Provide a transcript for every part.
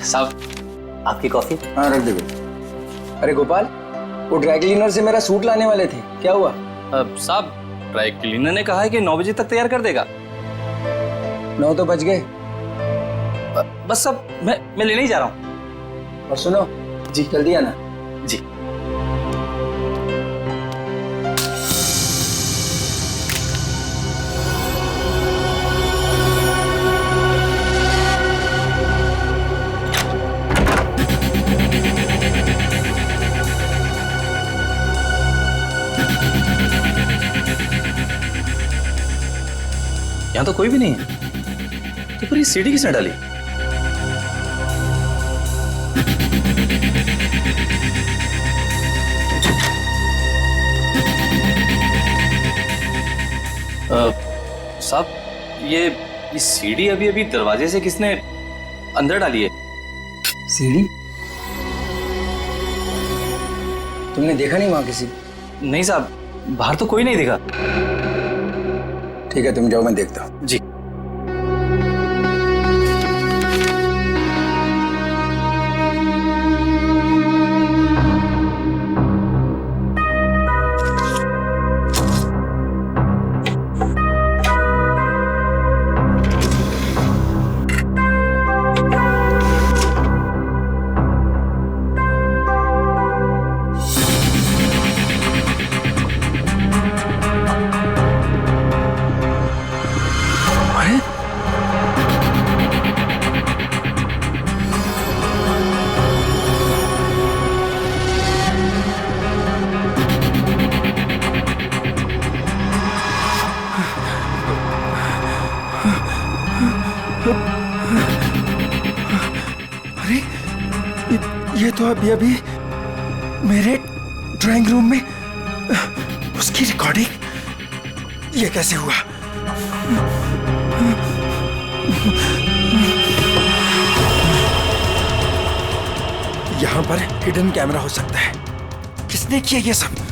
साहब आपकी कॉफी। हाँ रख दे बेटा। अरे गोपाल, वो ड्राई क्लीनर से मेरा सूट लाने वाले थे, क्या हुआ? साहब ड्राई क्लीनर ने कहा है कि 9 बजे तक तैयार कर देगा। 9 तो बज गए। बस साहब मैं लेने ही जा रहा हूँ। और सुनो जी, जल्दी आना जी। यहाँ तो कोई भी नहीं है, तो फिर ये सीढ़ी किसने डाली? साहब ये सीढ़ी अभी अभी दरवाजे से किसने अंदर डाली है? सीढ़ी? तुमने देखा नहीं वहां किसी? नहीं साहब, बाहर तो कोई नहीं दिखा। ठीक है तुम जाओ, मैं देखता हूँ। जी। अरे ये तो अभी मेरे ड्राइंग रूम में उसकी रिकॉर्डिंग, ये कैसे हुआ? यहां पर हिडन कैमरा हो सकता है। किसने किया ये सब?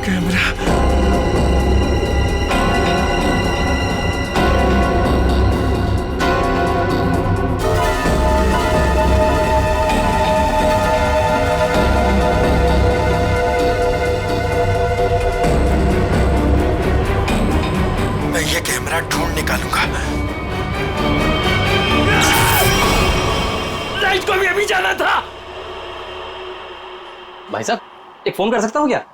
कैमरा मैं ये कैमरा ढूंढ निकालूंगा। लाइट को भी अभी जाना था। भाई साहब एक फोन कर सकता हूँ क्या?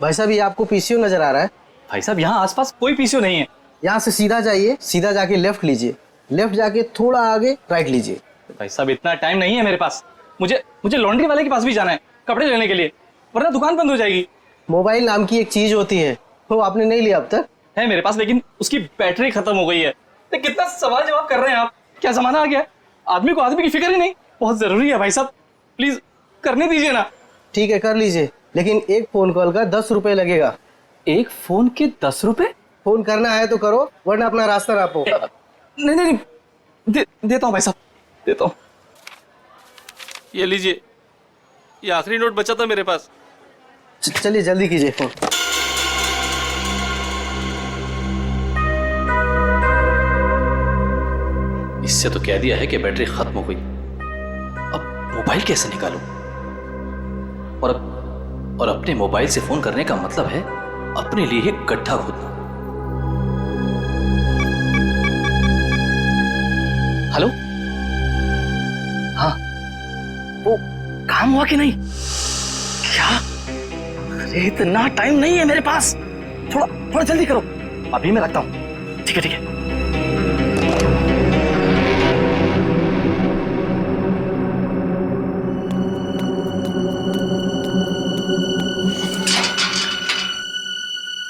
भाई साहब ये आपको पीसीओ नजर आ रहा है? भाई साहब यहाँ आसपास कोई पीसीओ नहीं है। यहाँ से सीधा जाइए, सीधा जाके लेफ्ट लीजिए, लेफ्ट जाके थोड़ा आगे राइट लीजिए। भाई साहब इतना टाइम नहीं है मेरे पास। मुझे लॉन्ड्री वाले के पास भी जाना है कपड़े लेने के लिए, वरना दुकान बंद हो जाएगी। मोबाइल नाम की एक चीज होती है, वो आपने नहीं लिया अब तक? है मेरे पास, लेकिन उसकी बैटरी खत्म हो गई है। तो कितना सवाल जवाब कर रहे हैं आप? क्या जमाना आ गया है? आदमी को आदमी की फिक्र ही नहीं। बहुत जरूरी है भाई साहब, प्लीज करने दीजिए ना। ठीक है कर लीजिए, लेकिन एक फोन कॉल का 10 रुपए लगेगा। एक फोन के 10 रुपए? फोन करना है तो करो, वरना अपना रास्ता नापो। नहीं, देता हूँ भाई साहब, देता हूँ। ये लीजिए, ये आखिरी नोट बचा था मेरे पास। चलिए जल्दी कीजिए फोन। इससे तो कह दिया है कि बैटरी खत्म हो गई। अब मोबाइल कैसे निकालूं? और अपने मोबाइल से फोन करने का मतलब है अपने लिए ही गड्ढा खोदना। हेलो, हाँ, वो काम हुआ कि नहीं? क्या? अरे इतना टाइम नहीं है मेरे पास, थोड़ा जल्दी करो। अभी मैं रखता हूँ। ठीक है ठीक है।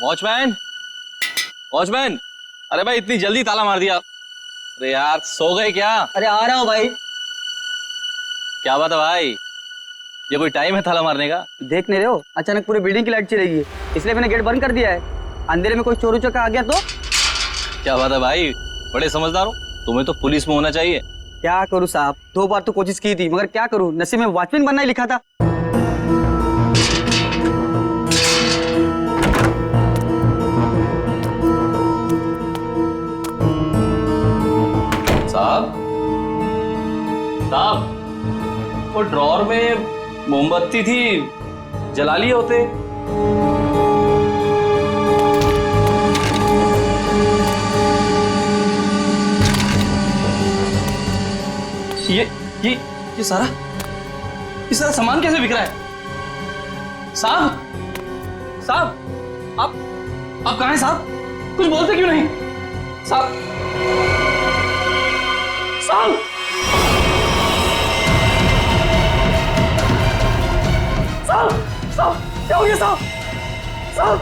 वॉचमैन, वॉचमैन, अरे भाई इतनी जल्दी ताला मार दिया। अरे यार सो गए क्या? अरे आ रहा हूँ भाई। क्या बात है भाई, ये कोई टाइम है ताला मारने का? देख नहीं रहे हो, अचानक पूरी बिल्डिंग की लाइट चली गई, इसलिए मैंने गेट बंद कर दिया है। अंधेरे में कोई चोर उचक्का आ गया तो? क्या बात है भाई, बड़े समझदार हो। तुम्हें तो पुलिस में होना चाहिए। क्या करूँ साहब, 2 बार तो कोशिश की थी, मगर क्या करूँ, नसीब में वॉचमैन बनना ही लिखा था। साहब, साहब, वो ड्रॉर में मोमबत्ती थी, जला लिए होते। ये सारा सामान कैसे बिक रहा है? साहब, साहब, आप कहाँ हैं साहब? कुछ बोलते क्यों नहीं? साहब, साहब, साहब, साहब, क्या हो गया साहब? साहब,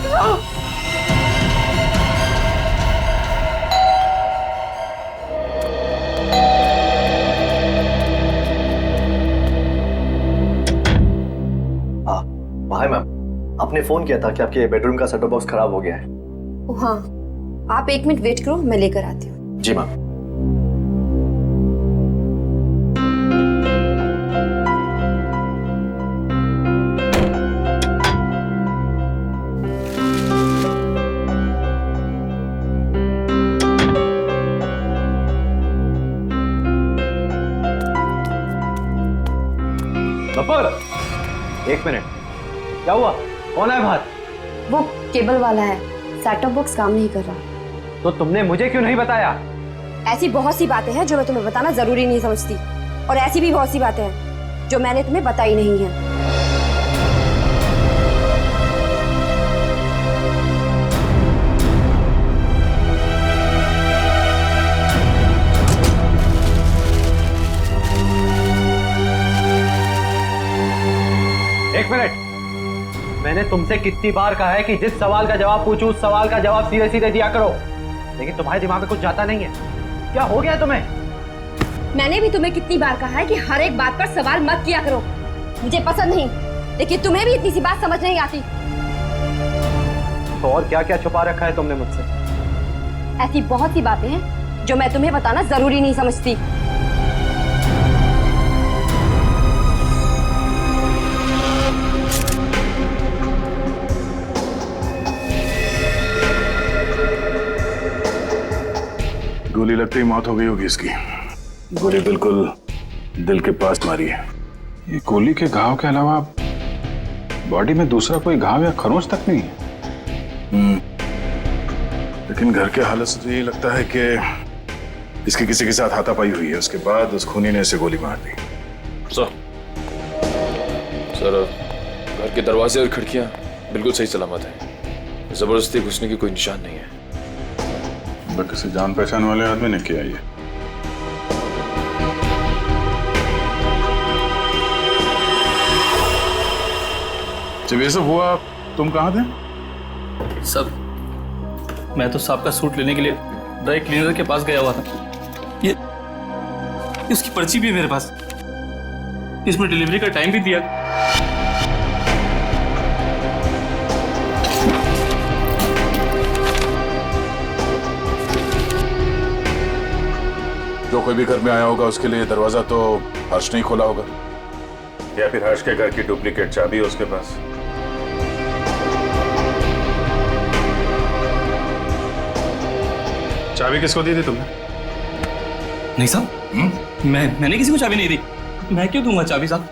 साहब, हाय मैम, आपने फोन किया था कि आपके बेडरूम का सेटअप बॉक्स खराब हो गया है। ओह हाँ, आप 1 मिनट वेट करो, मैं लेकर आती हूँ। जी मैम। एक मिनट, क्या हुआ? कौन है बाहर? वो केबल वाला है, सेटअप बॉक्स काम नहीं कर रहा। तो तुमने मुझे क्यों नहीं बताया? ऐसी बहुत सी बातें हैं जो मैं तुम्हें बताना जरूरी नहीं समझती, और ऐसी भी बहुत सी बातें हैं जो मैंने तुम्हें बताई नहीं है। एक मिनट, मैंने तुमसे कितनी बार कहा है कि जिस सवाल का जवाब पूछूं उस सवाल का जवाब सीधे सीधे दिया करो, लेकिन तुम्हारे दिमाग में कुछ जाता नहीं है। क्या हो गया है तुम्हें? मैंने भी तुम्हें कितनी बार कहा है कि हर एक बात पर सवाल मत किया करो, मुझे पसंद नहीं, लेकिन तुम्हें भी इतनी सी बात समझ नहीं आती। तो और क्या क्या छुपा रखा है तुमने मुझसे? ऐसी बहुत सी बातें हैं जो मैं तुम्हें बताना जरूरी नहीं समझती। गोली लगते ही मौत हो गई होगी इसकी। गोली बिल्कुल दिल के पास मारी है। ये गोली के घाव के अलावा बॉडी में दूसरा कोई घाव या खरोंच तक नहीं है। लेकिन घर के हालत से तो यही लगता है कि इसकी किसी के साथ हाथापाई हुई है, उसके बाद उस खूनी ने इसे गोली मार दी। सर, घर के दरवाजे और खिड़कियां बिल्कुल सही सलामत हैं। जबरदस्ती घुसने की कोई निशान नहीं है। किसी जान पहचान वाले आदमी ने किया ये। जब ये सब हुआ तुम कहाँ थे? सब, मैं तो साहब का सूट लेने के लिए ड्राई क्लीनर के पास गया हुआ था। ये उसकी पर्ची भी है मेरे पास, इसमें डिलीवरी का टाइम भी दिया। जो कोई भी घर में आया होगा उसके लिए दरवाजा तो हर्ष नहीं खोला होगा, या फिर हर्ष के घर की डुप्लीकेट चाबी है उसके पास। चाबी किसको दी थी तुमने? नहीं साहब, मैंने किसी को चाबी नहीं दी। मैं क्यों दूंगा चाबी साहब?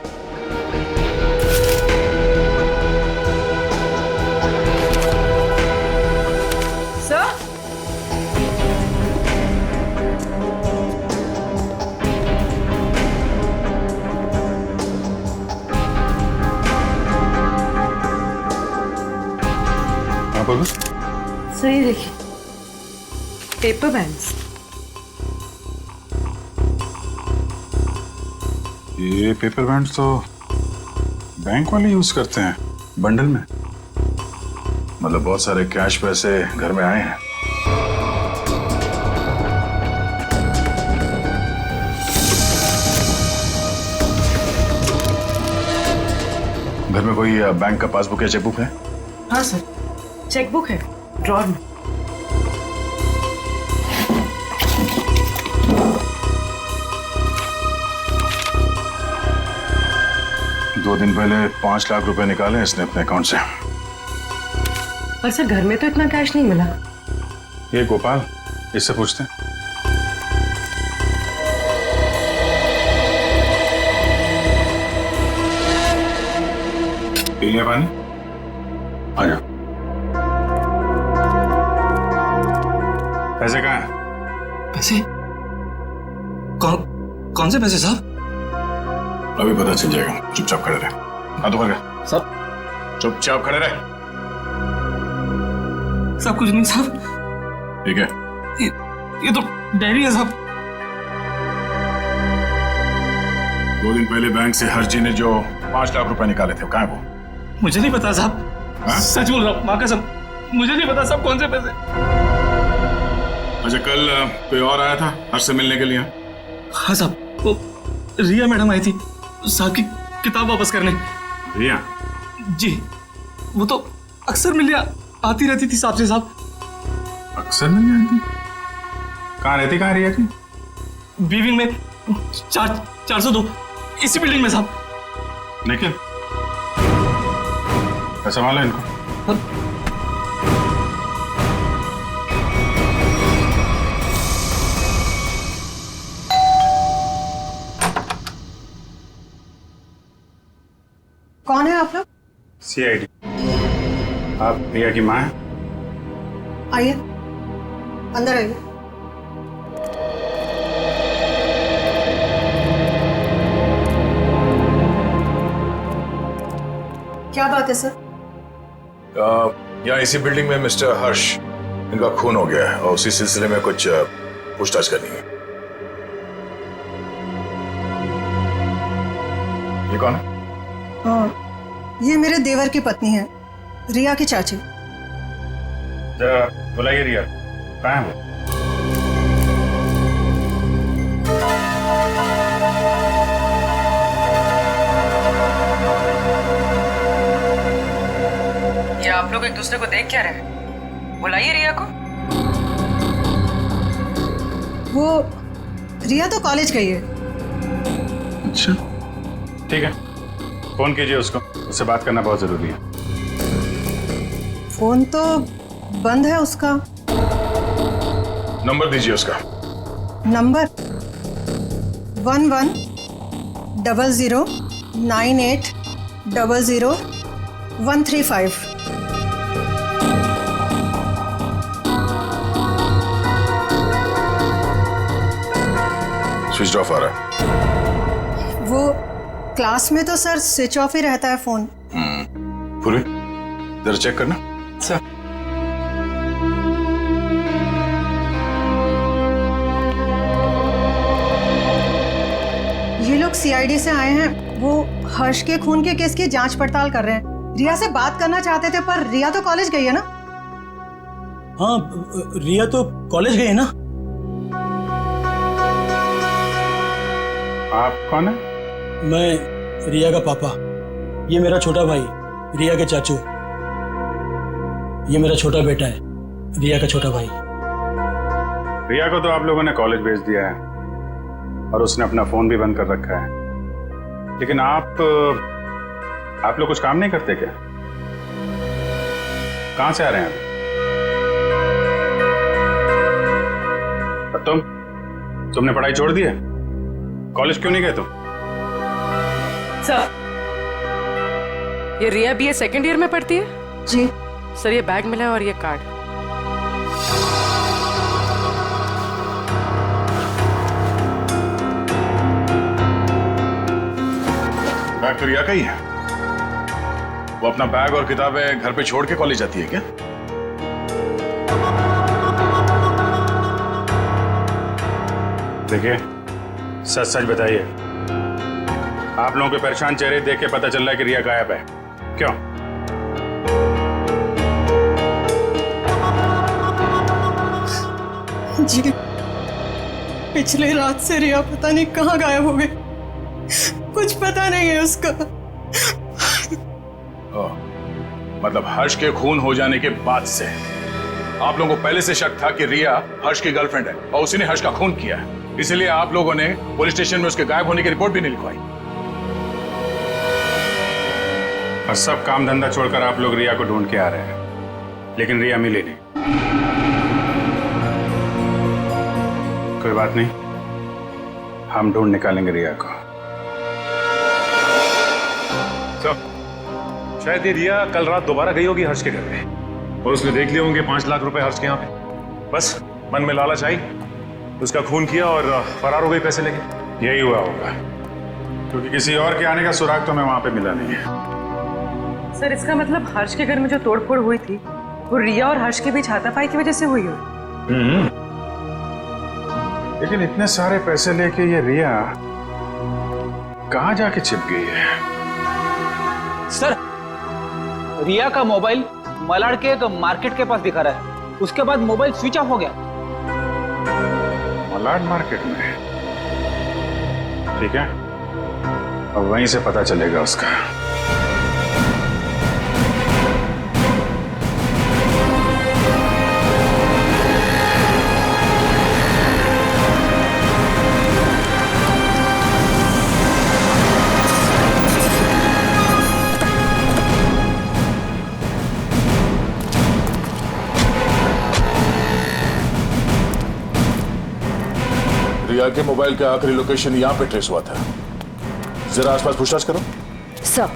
बोलो। सर ये देखिए, पेपर बैंड्स। ये पेपर बैंड्स तो बैंक वाले यूज करते हैं बंडल में। मतलब बहुत सारे कैश पैसे घर में आए हैं। घर में कोई बैंक का पासबुक या चेकबुक है? हाँ सर, चेकबुक है ड्रॉर में। दो दिन पहले 5 लाख रुपए निकाले इसने अपने अकाउंट से। पर सर घर में तो इतना कैश नहीं मिला। ये गोपाल, इससे पूछते हैं। पी लिया पानी? आ जाओ। पैसे कहाँ हैं? पैसे? कौन से पैसे साहब? अभी पता चल जाएगा, चुपचाप खड़े रहे। हाँ तो कर साहब चुपचाप खड़े रहे। सब कुछ नहीं साहब। ठीक है। ये तो डायरी है साहब। 2 दिन पहले बैंक से हर्जी ने जो 5 लाख रुपए निकाले थे, कहाँ है वो? मुझे नहीं पता साहब। हाँ? सच बोल रहा हूँ, माँ कसम, मुझे नहीं पता साहब कौन से पैसे। अच्छा, कल कोई और आया था हर्ष से मिलने के लिए? हाँ साहब, वो रिया मैडम आई थी साहब की किताब वापस करने। रिया? जी, वो तो अक्सर मिलने आती रहती थी साहब से साहब। अक्सर मिलने आती? कहाँ रहती, कहाँ रिया की? बी विंग में 402, इसी बिल्डिंग में साहब। निखिल, संभालो इनको। कौन है आप लोग? CID। आप रिया की माँ हैं? आइए, अंदर आइए। क्या बात है सर? यहाँ इसी बिल्डिंग में मिस्टर हर्ष, इनका खून हो गया है और उसी सिलसिले में कुछ पूछताछ करनी है। ये कौन है? ये मेरे देवर की पत्नी है, रिया की चाची। बुलाइए रिया, कहाँ है वो? ये आप लोग एक दूसरे को देख क्या रहे? बुलाइए रिया को। वो रिया तो कॉलेज गई है। अच्छा, ठीक है, फोन कीजिए उसको, उससे बात करना बहुत जरूरी है। फोन तो बंद है उसका। नंबर दीजिए उसका। नंबर 110098000135। स्विच ऑफ आ रहा है। वो क्लास में तो सर स्विच ऑफ ही रहता है फोन। पूरी जरा चेक करना। सर, ये लोग CID से आए हैं, वो हर्ष के खून के केस की जांच पड़ताल कर रहे हैं। रिया से बात करना चाहते थे, पर रिया तो कॉलेज गई है ना। हाँ, रिया तो कॉलेज गई है ना। आप कौन है? मैं रिया का पापा, ये मेरा छोटा भाई रिया के चाचू, ये मेरा छोटा बेटा है रिया का छोटा भाई। रिया को तो आप लोगों ने कॉलेज भेज दिया है और उसने अपना फोन भी बंद कर रखा है, लेकिन आप लोग कुछ काम नहीं करते क्या? कहां से आ रहे हैं अभी? तुमने पढ़ाई छोड़ दी है? कॉलेज क्यों नहीं गए तुम? सर, ये रिया BA सेकेंड ईयर में पढ़ती है? जी सर, ये बैग मिला है और ये कार्ड। बैग तो रिया का ही है। वो अपना बैग और किताबें घर पे छोड़ के कॉलेज जाती है क्या? देखिए, सच सच बताइए, आप लोगों के परेशान चेहरे देख के पता चल रहा है कि रिया गायब है। क्यों? जी, पिछले रात से रिया पता नहीं कहाँ गायब हो गई। कुछ पता नहीं है उसका। मतलब हर्ष के खून हो जाने के बाद से आप लोगों को पहले से शक था कि रिया हर्ष की गर्लफ्रेंड है और उसी ने हर्ष का खून किया है, इसलिए आप लोगों ने पुलिस स्टेशन में उसके गायब होने की रिपोर्ट भी नहीं लिखवाई। और सब काम धंधा छोड़कर आप लोग रिया को ढूंढ के आ रहे हैं, लेकिन रिया मिली नहीं। कोई बात नहीं, हम ढूंढ निकालेंगे रिया को। तो शायद ये रिया कल रात दोबारा गई होगी हर्ष के घर में और उसने देख लिए होंगे 5 लाख रुपए हर्ष के यहाँ पे। बस मन में लालच आई, उसका खून किया और फरार हो गई पैसे लेके। यही हुआ होगा, क्योंकि किसी और के आने का सुराग तो मैं वहां पे मिला नहीं है। सर, इसका मतलब हर्ष के घर में जो तोड़फोड़ हुई थी वो रिया और हर्ष के बीच हाथापाई की वजह से हुई हो। लेकिन इतने सारे पैसे लेके ये रिया कहाँ जाके छिप गई है? सर, रिया का मोबाइल मलाड के एक मार्केट के पास दिखा रहा है, उसके बाद मोबाइल स्विच ऑफ हो गया। मलाड मार्केट में? ठीक है, अब वहीं से पता चलेगा उसका। रिया के मोबाइल का आखिरी लोकेशन यहाँ पे ट्रेस हुआ था। जरा आसपास पूछताछ करो। सर,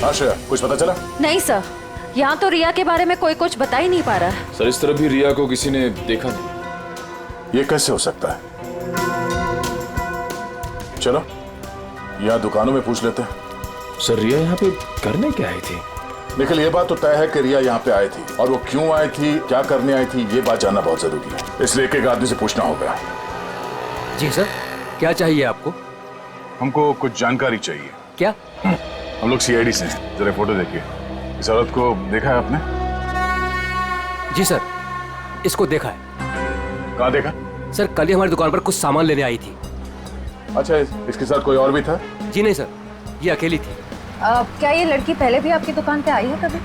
आश्रया, कुछ पता चला? नहीं सर, यहाँ तो रिया के बारे में कोई कुछ बता ही नहीं पा रहा है। सर, इस तरह भी रिया को किसी ने देखा नहीं। ये कैसे हो सकता है? चलो यहाँ दुकानों में पूछ लेते हैं। सर, रिया यहाँ पे करने क्या आई थी? निखिल, ये बात तो तय है कि रिया यहाँ पे आई थी, और वो क्यों आई थी, क्या करने आई थी, ये बात जानना बहुत जरूरी है। इसलिए एक आदमी से पूछना होगा। जी सर, क्या चाहिए आपको? हमको कुछ जानकारी चाहिए। क्या? हम लोग सीआईडी से हैं, जरा फोटो देखिए। इस औरत को देखा है आपने? जी सर, इसको देखा है। कहाँ देखा? सर, कल ही हमारी दुकान पर कुछ सामान लेने आई थी। अच्छा, इसके साथ कोई और भी था? जी नहीं सर, ये अकेली थी। क्या ये लड़की पहले भी आपकी दुकान पे आई है कभी?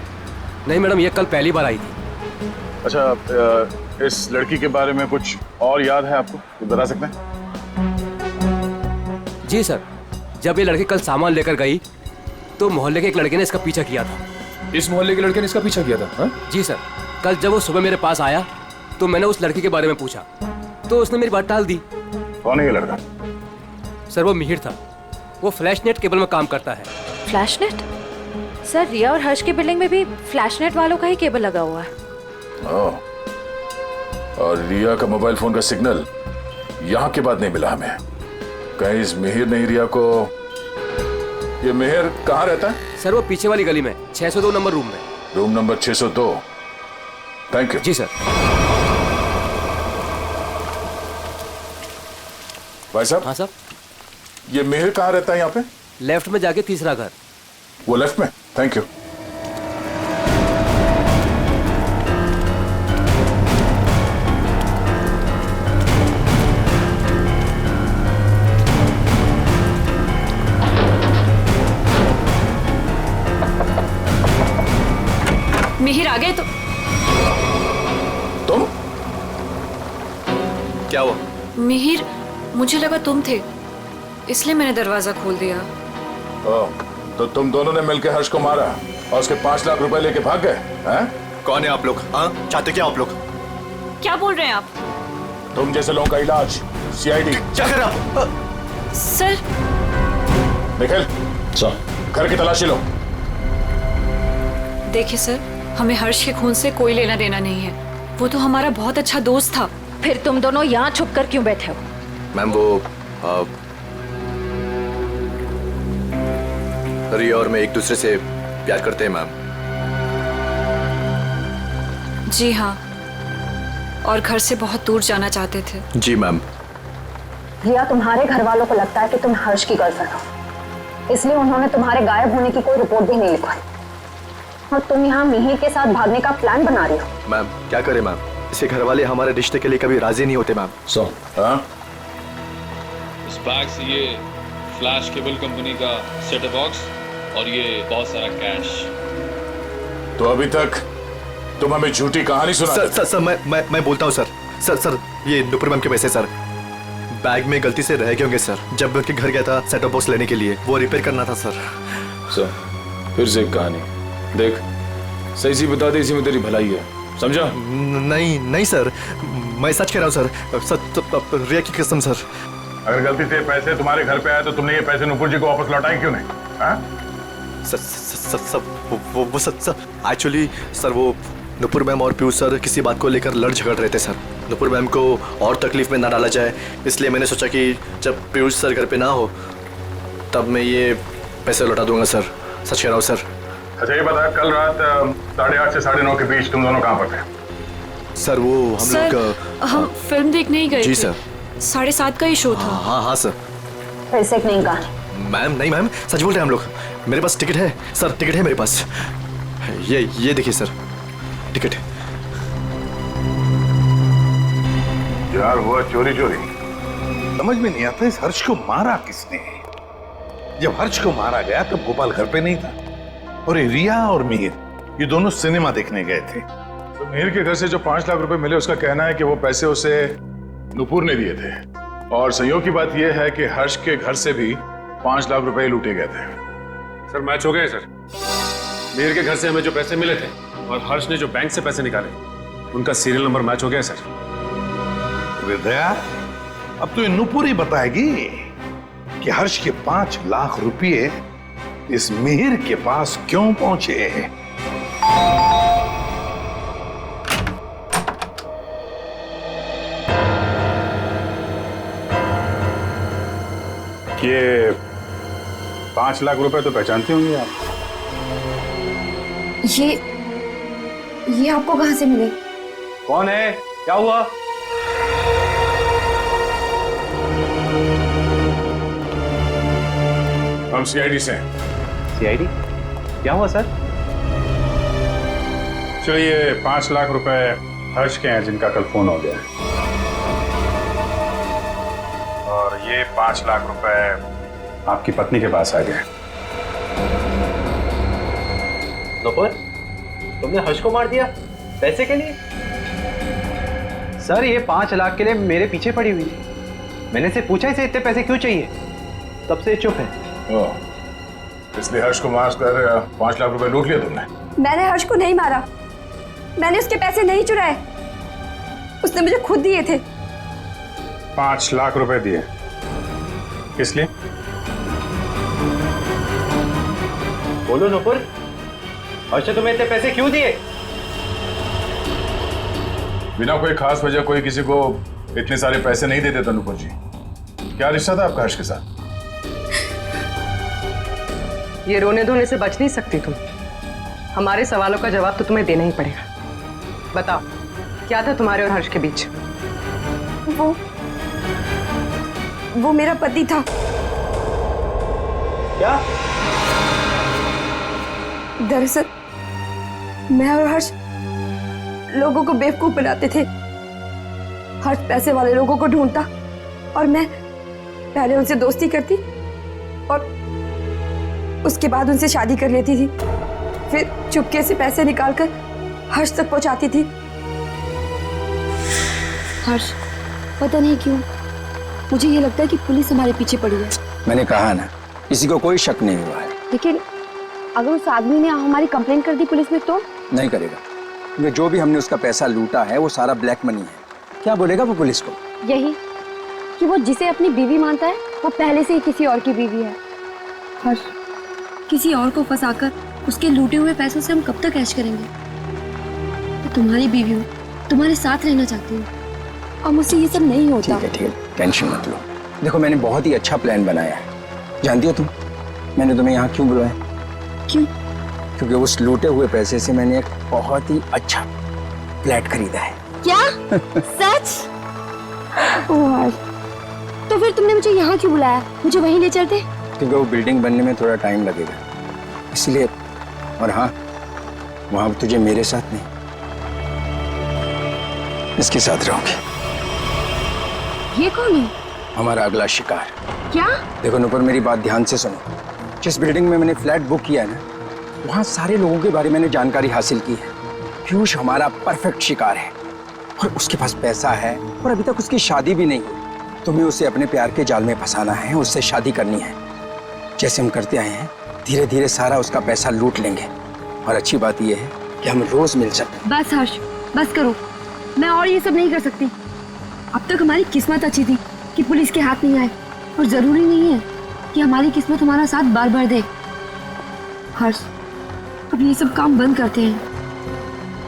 नहीं मैडम, ये कल पहली बार आई थी। अच्छा, इस लड़की के बारे में कुछ और याद है आपको, कुछ बता सकते हैं? जी सर, जब ये लड़की कल सामान लेकर गई तो मोहल्ले के एक लड़के ने इसका पीछा किया था। इस मोहल्ले के लड़के ने इसका पीछा किया था? हा? जी सर, कल जब वो सुबह मेरे पास आया तो मैंने उस लड़की के बारे में पूछा तो उसने मेरी बात टाल दी। कौन है ये लड़का? सर, वो मिहिर था। वो फ्लैश नेट केबल में काम करता है। Flash net? सर, रिया और हर्ष की बिल्डिंग में भी फ्लैश नेट वालों का ही केबल लगा हुआ है। और रिया का मोबाइल फोन का सिग्नल यहाँ के बाद नहीं मिला हमें। कहीं इस मिहिर ने रिया को... ये मिहिर कहाँ रहता है? सर, वो पीछे वाली गली में 602 नंबर रूम में। Room number 602। Thank you. जी सर। भाई साहब। हाँ सर। ये मिहिर कहाँ रहता है यहाँ पे? लेफ्ट में जाके तीसरा घर। वो लेफ्ट में? Thank you. मिहिर आ गए तो? तुम? क्या हुआ? मिहिर, मुझे लगा तुम थे, इसलिए मैंने दरवाजा खोल दिया। तो तुम दोनों ने मिलकर हर्ष को मारा और उसके 5 लाख रुपए लेके भाग गए हैं? कौन है आप लोग? हाँ, चाहते क्या आप लोग? क्या बोल रहे हैं आप? तुम जैसे लोगों का इलाज सीआईडी। क्या कर रहे आप? सर निखिल, घर की तलाशी लो। देखिए सर, हमें हर्ष के खून से कोई लेना देना नहीं है। वो तो हमारा बहुत अच्छा दोस्त था। फिर तुम दोनों यहाँ छुप कर क्यों बैठे हो? मैम वो रिया और मैं एक दूसरे से प्यार करते हैं मैम। जी हाँ, और घर से बहुत दूर जाना चाहते थे। जी मैम। रिया, तुम्हारे घर वालों को लगता है कि तुम हर्ष की गर्लफ्रेंड हो, इसलिए उन्होंने तुम्हारे गायब होने की कोई रिपोर्ट भी नहीं लिखवाई और तुम यहाँ मिहिर के साथ भागने का प्लान बना रही हो। मैम क्या करें मैम, इसके घर वाले हमारे रिश्ते के लिए कभी राजी नहीं होते मैम। हाँ? इस बैग से ये फ्लैश केबल कंपनी का सेट बॉक्स और ये बहुत सारा कैश। तो अभी तक तुम हमें झूठी कहानी सुना। सर मैं बोलता हूँ सर, ये नुपुर मैम के पैसे सर बैग में गलती से रह गए होंगे सर। जब मैं उनके घर गया था सेट बॉक्स लेने के लिए, वो रिपेयर करना था सर। फिर से एक कहानी देख, सही सी बता दे, इसी में तेरी भलाई है, समझा? नहीं सर, मैं सच कह रहा हूँ सर, रिया की कसम सर। अगर गलती से पैसे तुम्हारे घर पे आए तो तुमने ये पैसे नुपुर जी को वापस लौटाए क्यों नहीं? हाँ? एक्चुअली सर वो नुपुर मैम और पीयूष सर किसी बात को लेकर लड़ झगड़ रहे थे सर। नुपुर मैम को और तकलीफ में ना डाला जाए, इसलिए मैंने सोचा कि जब पीयूष सर घर पे ना हो तब मैं ये पैसे लौटा दूंगा सर। सच कह रहा हूँ सर। अच्छा ये बता, कल रात 8:30 से 9:30 के बीच तुम दोनों कहाँ पर थे? सर वो हम लोग हम फिल्म देखने ही गए जी थे। सर। 7:30 का ही शो था। हाँ सर। फिर से नहीं कहा। मैम नहीं मैम, सच बोल रहे हैं हम लोग। मेरे पास टिकट है सर, टिकट है मेरे पास। ये देखिए सर, टिकट। यार हुआ चोरी। समझ में नहीं आता इस हर्ष को मारा किसने। जब हर्ष को मारा गया तब गोपाल घर पे नहीं था और ये रिया और मिहिर ये दोनों सिनेमा देखने गए थे। तो मिहिर के घर से जो 5 लाख रुपए मिले उसका कहना है कि वो पैसे उसे नुपुर ने दिए थे और संयोग की बात यह है कि हर्ष के घर से भी 5 लाख रुपए लूटे गए थे। सर मैच हो गए सर। मिहिर के घर से हमें जो पैसे मिले थे और हर्ष ने जो बैंक से पैसे निकाले उनका सीरियल नंबर मैच हो गया सर। विद्या, अब तो ये नुपुर ही बताएगी कि हर्ष के 5 लाख रुपए इस मिहिर के पास क्यों पहुंचे। ये 5 लाख रुपए तो पहचानते होंगे आप। ये आपको कहां से मिले? कौन है? क्या हुआ? हम सीआईडी से हैं। सीआईडी? क्या हुआ सर? चलिए 5 लाख रुपए हर्ष के हैं जिनका कल फोन हो गया और ये 5 लाख रुपए आपकी पत्नी के पास आ गए। नुपुर, तुमने हर्ष को मार दिया पैसे के लिए? सर ये 5 लाख के लिए मेरे पीछे पड़ी हुई थी। मैंने से पूछा इसे इतने पैसे क्यों चाहिए, तब से चुप है। इसलिए हर्ष को मार कर 5 लाख रुपए लूट लिया तुमने? मैंने हर्ष को नहीं मारा, मैंने उसके पैसे नहीं चुराए, उसने मुझे खुद दिए थे। 5 लाख रुपए दिए किस लिए? बोलो नुपुर, हर्ष ने तुम्हें इतने पैसे क्यों दिए? बिना कोई खास वजह कोई किसी को इतने सारे पैसे नहीं देते नुपुर जी। क्या रिश्ता था आपका हर्ष के साथ? ये रोने धोने से बच नहीं सकती तुम। हमारे सवालों का जवाब तो तुम्हें देना ही पड़ेगा। बताओ, क्या था तुम्हारे और हर्ष के बीच? वो मेरा पति था। क्या? दरअसल मैं और हर्ष लोगों को बेवकूफ बनाते थे। हर्ष पैसे वाले लोगों को ढूंढता और मैं पहले उनसे दोस्ती करती और उसके बाद उनसे शादी कर लेती थी। फिर चुपके से पैसे निकालकर हर्ष तक पहुंचाती थी। हर्ष, पता नहीं क्यों मुझे ये लगता है कि पुलिस हमारे पीछे पड़ी है। मैंने कहा ना, किसी को कोई शक नहीं हुआ है। लेकिन अगर उस आदमी ने हमारी कंप्लेन कर दी पुलिस में तो? नहीं करेगा, क्योंकि जो भी हमने उसका पैसा लूटा है वो सारा ब्लैक मनी है। क्या बोलेगा वो पुलिस को? यही कि वो जिसे अपनी बीवी मानता है वो पहले से ही किसी और की बीवी है। हर्ष, किसी और को फंसाकर उसके लूटे हुए पैसों से हम कब तक ऐश करेंगे? तो तुम्हारी बीवी हूँ, तुम्हारे साथ रहना चाहती हूँ और मुझसे ये सब नहीं होता। ठीक है, टेंशन मत लो। देखो, मैंने बहुत ही अच्छा प्लान बनाया है। जानती हो तुम, मैंने तुम्हें यहाँ क्यों बुलाया? क्यों? क्योंकि उस लूटे हुए पैसे से मैंने एक बहुत ही अच्छा फ्लैट खरीदा है। क्या? सच? ओह हर्ष, तो फिर तुमने मुझे यहाँ क्यों बुलाया? मुझे वहीं ले चलते। क्योंकि वो बिल्डिंग बनने में थोड़ा टाइम लगेगा, इसलिए। और हाँ, वहां तुझे मेरे साथ नहीं, इसके साथ रहोगे। ये कौन है? हमारा अगला शिकार। क्या? देखो नुपुर, मेरी बात ध्यान से सुनो। जिस बिल्डिंग में मैंने फ्लैट बुक किया है ना, वहाँ सारे लोगों के बारे में मैंने जानकारी हासिल की है। पीयूष हमारा परफेक्ट शिकार है और उसके पास पैसा है और अभी तक उसकी शादी भी नहीं हुई। तुम्हें उसे अपने प्यार के जाल में फंसाना है, उससे शादी करनी है। जैसे हम करते आए हैं, धीरे धीरे सारा उसका पैसा लूट लेंगे। और अच्छी बात यह है कि हम रोज मिल सकते। बस हर्ष, बस करो। मैं और ये सब नहीं कर सकती। अब तक हमारी किस्मत अच्छी थी कि पुलिस के हाथ नहीं आए, और जरूरी नहीं है कि हमारी किस्मत हमारा साथ बार बार दे। हर्ष, अब ये सब काम बंद करते हैं,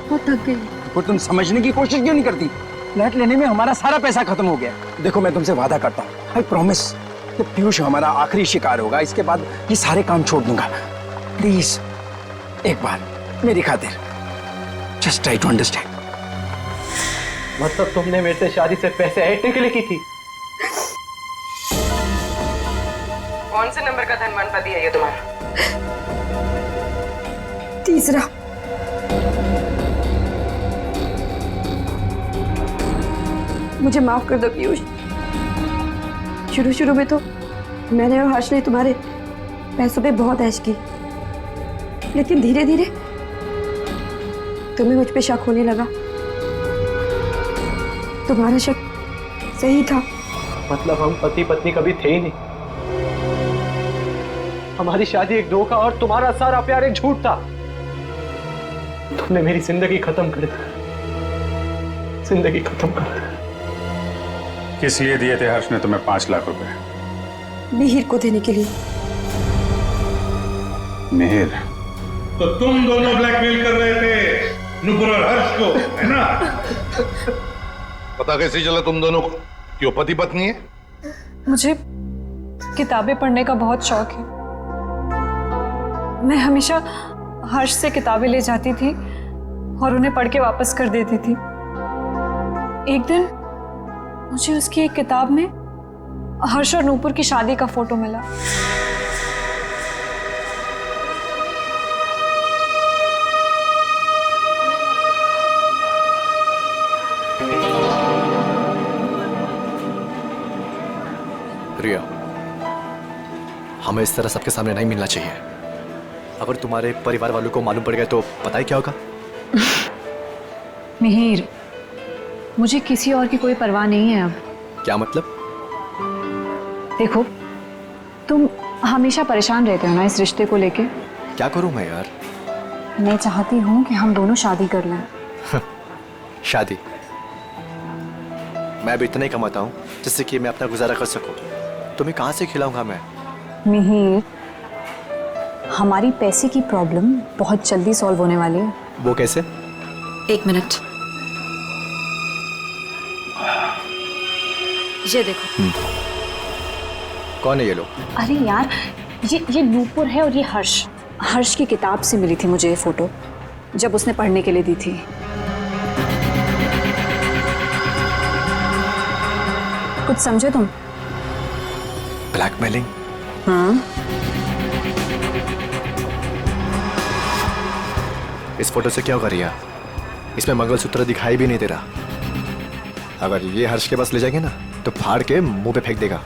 बहुत थक गई। और तुम समझने की कोशिश क्यों नहीं करती? फ्लैट लेने में हमारा सारा पैसा खत्म हो गया। देखो, मैं तुमसे वादा करता हूँ, आई प्रॉमिस, कि पीयूष हमारा आखिरी शिकार होगा। इसके बाद ये सारे काम छोड़ दूंगा। प्लीज एक बार मेरी खातिर, जस्ट ट्राई टू अंडरस्टैंड। मतलब तुमने मेरे से शादी से पैसे ऐंठने के लिए की थी? कौन से नंबर का धनवान पति है ये तुम्हारा? तीसरा। मुझे माफ कर दो पीयूष। शुरू में तो मैंने और हर्ष ने तुम्हारे पैसों पे बहुत ऐश की, लेकिन धीरे धीरे तुम्हें मुझ पे शक होने लगा। तुम्हारा शक सही था। मतलब हम पति पत्नी कभी थे ही नहीं। हमारी शादी एक धोखा और तुम्हारा सारा प्यार एक झूठ था। तुमने मेरी जिंदगी खत्म कर दी, जिंदगी खत्म कर दी। किस लिए दिए थे हर्ष ने तुम्हें 5 लाख रुपए? मिहिर को देने के लिए। मिहिर? तो तुम दोनों ब्लैकमेल कर रहे थे नुपुर और हर्ष को, है ना? पता कैसे चला तुम दोनों को कि वो पति पत्नी है? मुझे किताबें पढ़ने का बहुत शौक है। मैं हमेशा हर्ष से किताबें ले जाती थी और उन्हें पढ़ के वापस कर देती थी। एक दिन मुझे उसकी एक किताब में हर्ष और नूपुर की शादी का फोटो मिला। रिया, हमें इस तरह सबके सामने नहीं मिलना चाहिए। अगर तुम्हारे परिवार वालों को मालूम पड़ गया तो पता है क्या होगा? मिहिर, मुझे किसी और की कोई परवाह नहीं है अब। क्या मतलब? देखो, तुम हमेशा परेशान रहते हो ना इस रिश्ते को लेके। क्या करूं मैं यार? मैं चाहती हूँ कि हम दोनों शादी कर लें। शादी? मैं भी इतना ही कमाता हूँ जिससे कि मैं अपना गुजारा कर सकूं। तुम्हें कहाँ से खिलाऊंगा मैं? मिहिर, हमारी पैसे की प्रॉब्लम बहुत जल्दी सॉल्व होने वाली है। वो कैसे? एक मिनट, ये देखो। कौन है ये लोग? अरे यार, ये नूपुर है और ये हर्ष। हर्ष की किताब से मिली थी मुझे ये फोटो, जब उसने पढ़ने के लिए दी थी। कुछ समझे तुम? ब्लैकमेलिंग? हाँ। इस फोटो से क्या होगा रिया? इसमें मंगलसूत्र दिखाई भी नहीं दे रहा। अगर ये हर्ष के पास ले जाएंगे ना तो फाड़ के मुंह पे फेंक देगा।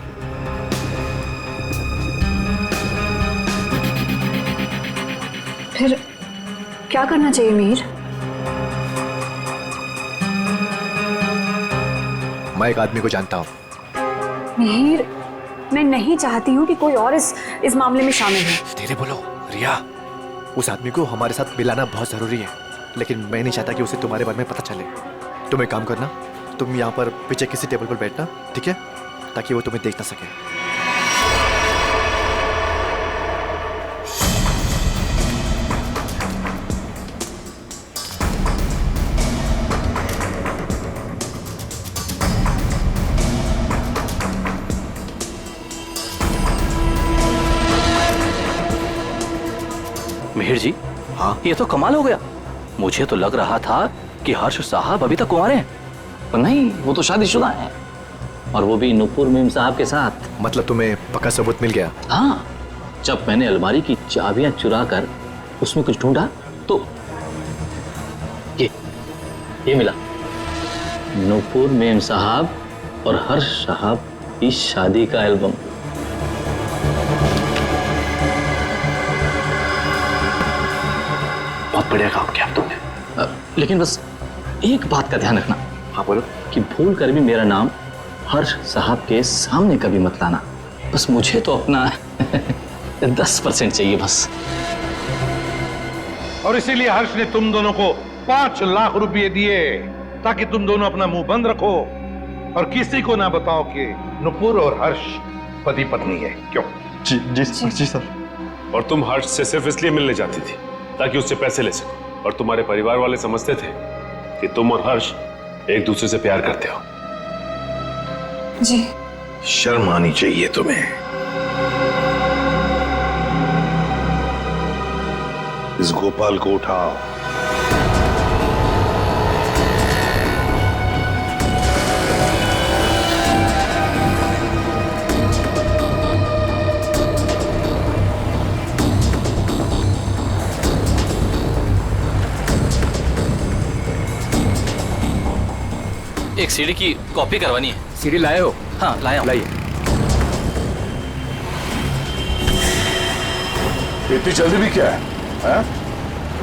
फिर क्या करना चाहिए मिहिर? मैं एक आदमी को जानता हूँ। मिहिर, मैं नहीं चाहती हूँ कि कोई और इस मामले में शामिल हो। धीरे बोलो रिया। उस आदमी को हमारे साथ मिलाना बहुत जरूरी है, लेकिन मैं नहीं चाहता कि उसे तुम्हारे बारे में पता चले। तुम एक काम करना, तुम यहाँ पर पीछे किसी टेबल पर बैठना, ठीक है, ताकि वो तुम्हें देख ना सके। मिहिर जी, हाँ, ये तो कमाल हो गया। मुझे तो लग रहा था कि हर्ष साहब अभी तक कुंवारे हैं, पर नहीं, वो तो शादीशुदा हैं, और वो भी नुपुर मीम साहब के साथ। मतलब तुम्हें पक्का सबूत मिल गया? हाँ, जब मैंने अलमारी की चाबियां चुरा कर उसमें कुछ ढूंढा तो ये मिला। नुपुर मीम साहब और हर्ष साहब की शादी का एल्बम। बहुत बढ़िया काम किया तुमने, लेकिन बस एक बात का ध्यान रखना। हाँ बोलो। कि भूल कर भी मेरा नाम हर्ष साहब के सामने कभी मत लाना। बस मुझे तो अपना 10% चाहिए बस। और इसीलिए हर्ष ने तुम दोनों को 5 लाख रुपए दिए ताकि तुम दोनों अपना मुंह बंद रखो और किसी को ना बताओ कि नुपुर और हर्ष पति पत्नी है। क्यों? जी सर। और तुम हर्ष से सिर्फ इसलिए मिलने जाती थी ताकि उससे पैसे ले सको, और तुम्हारे परिवार वाले समझते थे कि तुम और हर्ष एक दूसरे से प्यार करते हो। जी। शर्म आनी चाहिए तुम्हें। इस गोपाल को उठाओ। एक सीडी की कॉपी करवानी है। सीडी लाए हो? हाँ, लाया हूं। लाइए। इतनी जल्दी भी क्या है?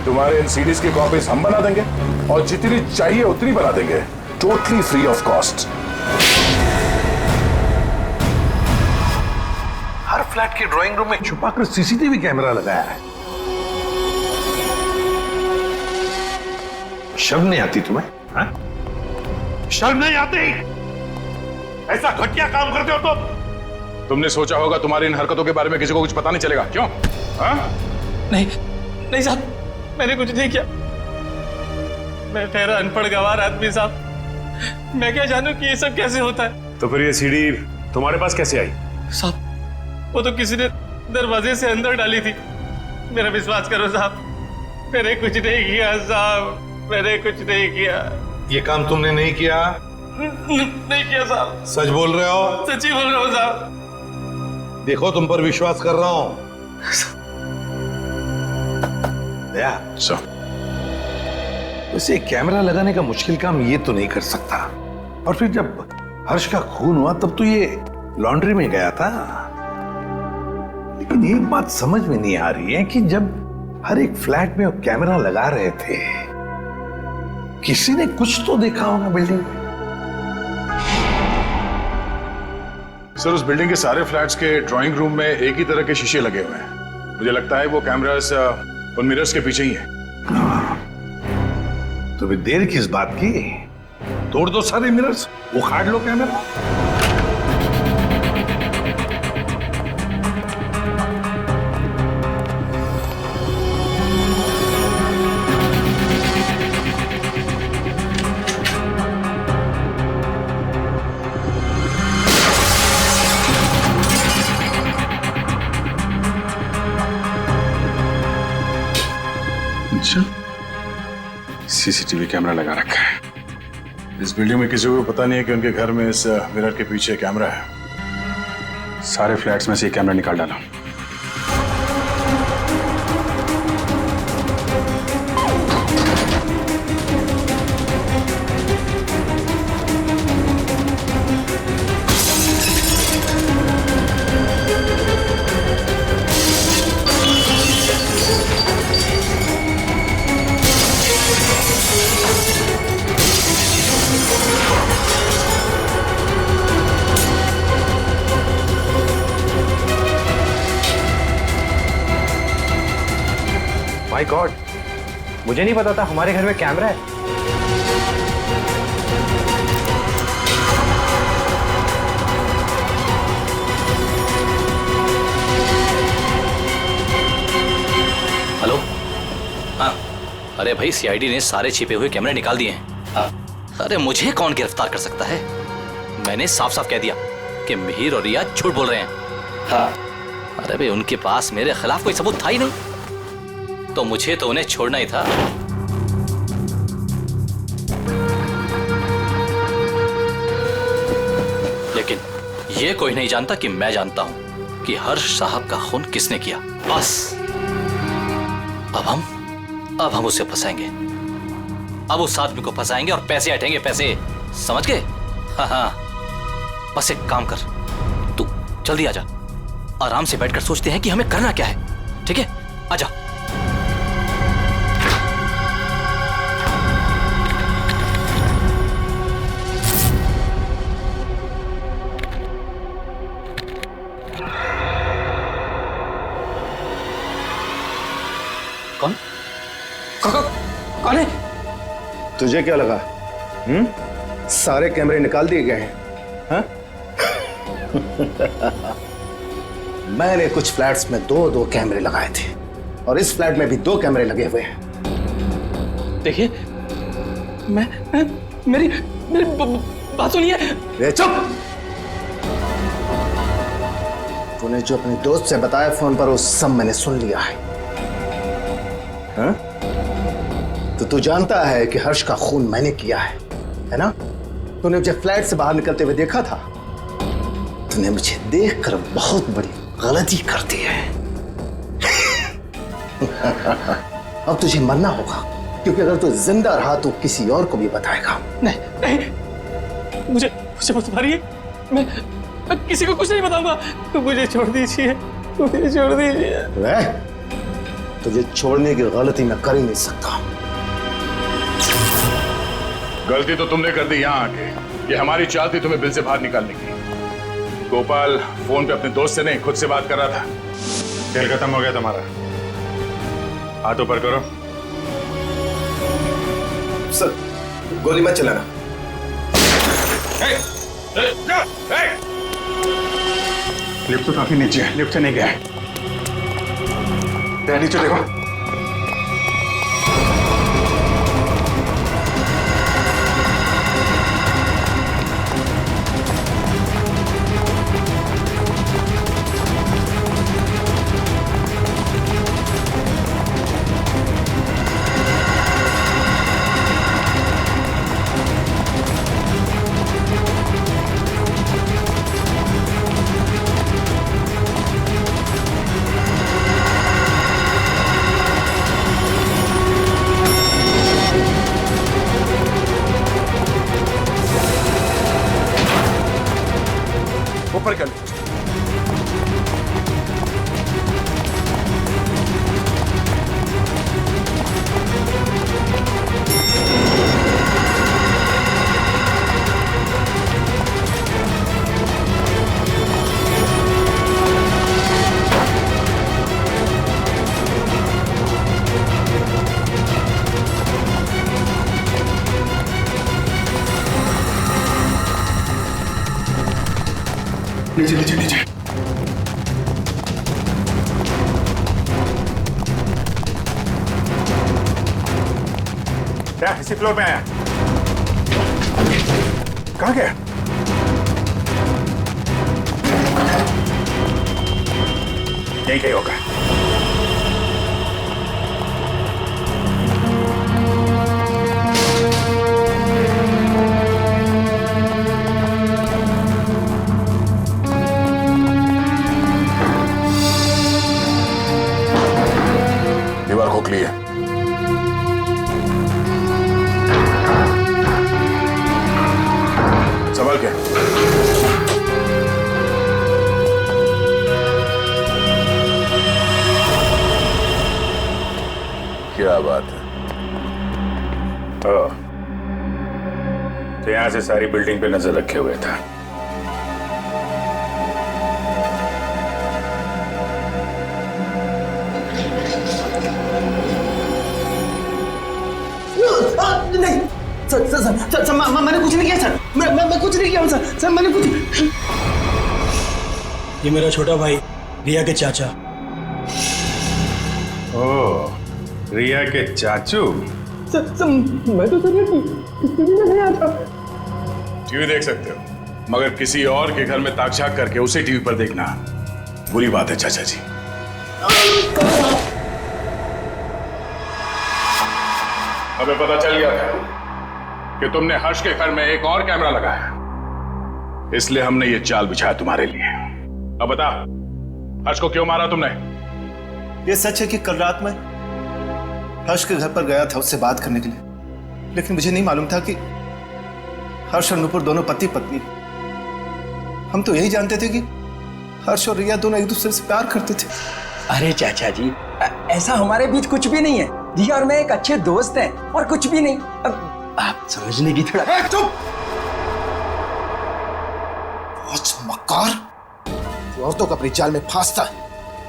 तुम्हारे इन सीडीज की कॉपीज हम बना देंगे और जितनी चाहिए उतनी बना देंगे, totally free of cost. Her flat के ड्राइंग रूम में छुपाकर सीसीटीवी कैमरा लगाया है। शर्म नहीं आती तुम्हें? हाँ? शर्म नहीं आती? ऐसा घटिया काम करते हो तुमने सोचा होगा तुम्हारी इन हरकतों के बारे में किसी को कुछ पता नहीं चलेगा, क्यों? हाँ? नहीं साहब, मैंने कुछ नहीं किया। मैं ठहरा अनपढ़ गंवार आदमी साहब, मैं क्या जानूं कि ये सब कैसे होता है। तो फिर ये सीडी तुम्हारे पास कैसे आई? साहब, वो तो किसी ने दरवाजे से अंदर डाली थी। मेरा विश्वास करो साहब, मैंने कुछ नहीं किया साहब, मैंने कुछ नहीं किया। ये काम तुमने नहीं किया? नहीं किया साहब। सच बोल रहे हो? सच्ची बोल रहा हूँ साहब। देखो, तुम पर विश्वास कर रहा हूं। वैसे कैमरा लगाने का मुश्किल काम ये तो नहीं कर सकता। और फिर जब हर्ष का खून हुआ तब तो ये लॉन्ड्री में गया था। लेकिन एक बात समझ में नहीं आ रही है कि जब हर एक फ्लैट में वो कैमरा लगा रहे थे, किसी ने कुछ तो देखा होगा बिल्डिंग में। सर, उस बिल्डिंग के सारे फ्लैट्स के ड्राइंग रूम में एक ही तरह के शीशे लगे हुए हैं। मुझे लगता है वो कैमरास उन मिरर्स के पीछे ही हैं। तो फिर देर किस बात की? तोड़ दो सारे मिरर्स, उखाड़ लो कैमरा। अच्छा, सीसीटीवी कैमरा लगा रखा है। इस बिल्डिंग में किसी को पता नहीं है कि उनके घर में इस मिरर के पीछे कैमरा है। सारे फ्लैट्स में से कैमरा निकाल डाला। माय गॉड, मुझे नहीं पता था हमारे घर में कैमरा है। हेलो। हाँ, अरे भाई सीआईडी ने सारे छिपे हुए कैमरे निकाल दिए हैं। हाँ। अरे मुझे कौन गिरफ्तार कर सकता है? मैंने साफ साफ कह दिया कि मिहिर और रिया झूठ बोल रहे हैं। हाँ। अरे भाई उनके पास मेरे खिलाफ कोई सबूत था ही नहीं, तो मुझे तो उन्हें छोड़ना ही था। लेकिन ये कोई नहीं जानता कि मैं जानता हूं कि हर्ष साहब का खून किसने किया। बस अब हम उसे फंसाएंगे। अब उस आदमी को फंसाएंगे और पैसे हटेंगे, पैसे। समझ गए? हाँ हाँ, बस एक काम कर, तू जल्दी आजा। आराम से बैठकर सोचते हैं कि हमें करना क्या है। ठीक है, आजा। कौन कौन है? तुझे क्या लगा? सारे कैमरे निकाल दिए गए हैं? हाँ? मैंने कुछ फ्लैट्स में दो कैमरे लगाए थे और इस फ्लैट में भी 2 कैमरे लगे हुए हैं। देखिए, मेरी बात सुनिए। रे चुप! तूने जो अपने दोस्त से बताया फोन पर वो सब मैंने सुन लिया है। हाँ? तो तू जानता है कि हर्ष का खून मैंने किया है ना? तूने मुझे फ्लैट से बाहर निकलते हुए देखा था। तूने मुझे देखकर बहुत बड़ी गलती कर दी है। अब तुझे मरना होगा, क्योंकि अगर तू जिंदा रहा तो किसी और को भी बताएगा। नहीं, मुझे मत मारिए। मैं किसी को कुछ नहीं बताऊंगा। मुझे छोड़ दीजिए, मुझे छोड़ दीजिए। तुझे छोड़ने की गलती मैं कर ही नहीं सकता। गलती तो तुमने कर दी यहाँ आके। ये हमारी चाल थी तुम्हें बिल से बाहर निकालने की। गोपाल फोन पे अपने दोस्त से नहीं खुद से बात कर रहा था। खेल खत्म हो गया तुम्हारा। हाथ ऊपर करो। सर, गोली मत चलाना। लिफ्ट तो काफी नीचे है, लिफ्ट से नहीं गया है। नीचे देखो। ऊपर कर। नीचे नीचे नीचे। क्या इसी फ्लोर में आया? कहाँ गया? यही कहीं होगा। दीवार खोखली है। सवाल क्या? क्या बात है? तो यहां से सारी बिल्डिंग पे नजर रखे हुए था। मैंने कुछ नहीं किया सर। मैं कुछ नहीं किया सर मैंने कुछ। ये मेरा छोटा भाई रिया के चाचा। ओ, रिया के चाचू। मैं तो नहीं आता। टीवी देख सकते हो, मगर किसी और के घर में ताकझाक करके उसे टीवी पर देखना बुरी बात है चाचा जी। हमें पता चल गया था कि तुमने हर्ष के घर में एक और कैमरा लगाया, इसलिए हमने ये चाल बिछाया तुम्हारे लिए। अब बता, हर्ष को क्यों मारा तुमने? ये सच है कि कल रात में हर्ष के घर पर गया था उससे बात करने के लिए, लेकिन मुझे नहीं मालूम था कि हर्ष और नुपुर दोनों पति पत्नी। हम तो यही जानते थे कि हर्ष और रिया दोनों एक दूसरे से प्यार करते थे। अरे चाचा जी, ऐसा हमारे बीच कुछ भी नहीं है। रिया और मैं एक अच्छे दोस्त हैं और कुछ भी नहीं। अब आप समझने की थोड़ा। चुप! मक्कार, औरतों को अपनी जाल में फांसता है,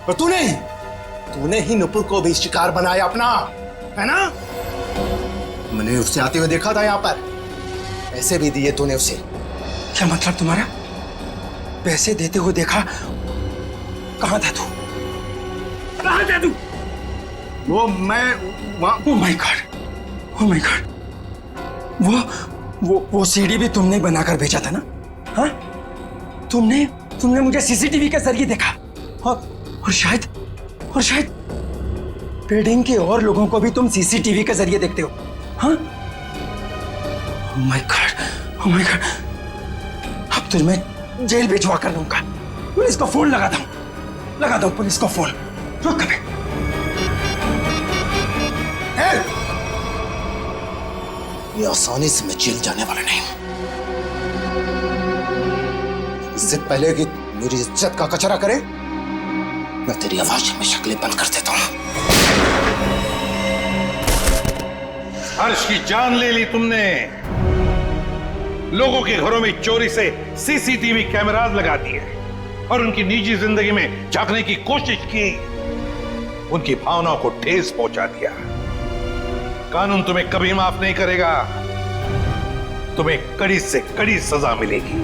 और तूने ही नुपुर को भी शिकार बनाया अपना, है ना? मैंने उससे आते हुए देखा था यहाँ पर, पैसे भी दिए तूने उसे। क्या मतलब तुम्हारा? पैसे देते हुए देखा? कहाँ था तू? कहाँ था तू? वो मैं oh my God, oh my God. वो सीडी भी तुमने बनाकर भेजा था ना? हाँ? तुमने मुझे सीसीटीवी के जरिए देखा, और शायद बिल्डिंग के और लोगों को भी तुम सीसीटीवी के जरिए देखते हो, हाँ? ओह माय गॉड, अब तुझ मैं जेल भिजवा कर दूंगा। पुलिस को फोन लगा दो पुलिस को फोन। रुक कभी। ये आसानी से मैं जेल जाने वाला नहीं हूं। इससे पहले कि मेरी इज्जत का कचरा करे, मैं तेरी आवाज में शक्लें बंद कर देता हूं। हर्ष की जान ले ली तुमने। लोगों के घरों में चोरी से सीसीटीवी कैमरास लगा दिए और उनकी निजी जिंदगी में झांकने की कोशिश की। उनकी भावनाओं को ठेस पहुंचा दिया। कानून तुम्हें कभी माफ नहीं करेगा। तुम्हें कड़ी से कड़ी सजा मिलेगी।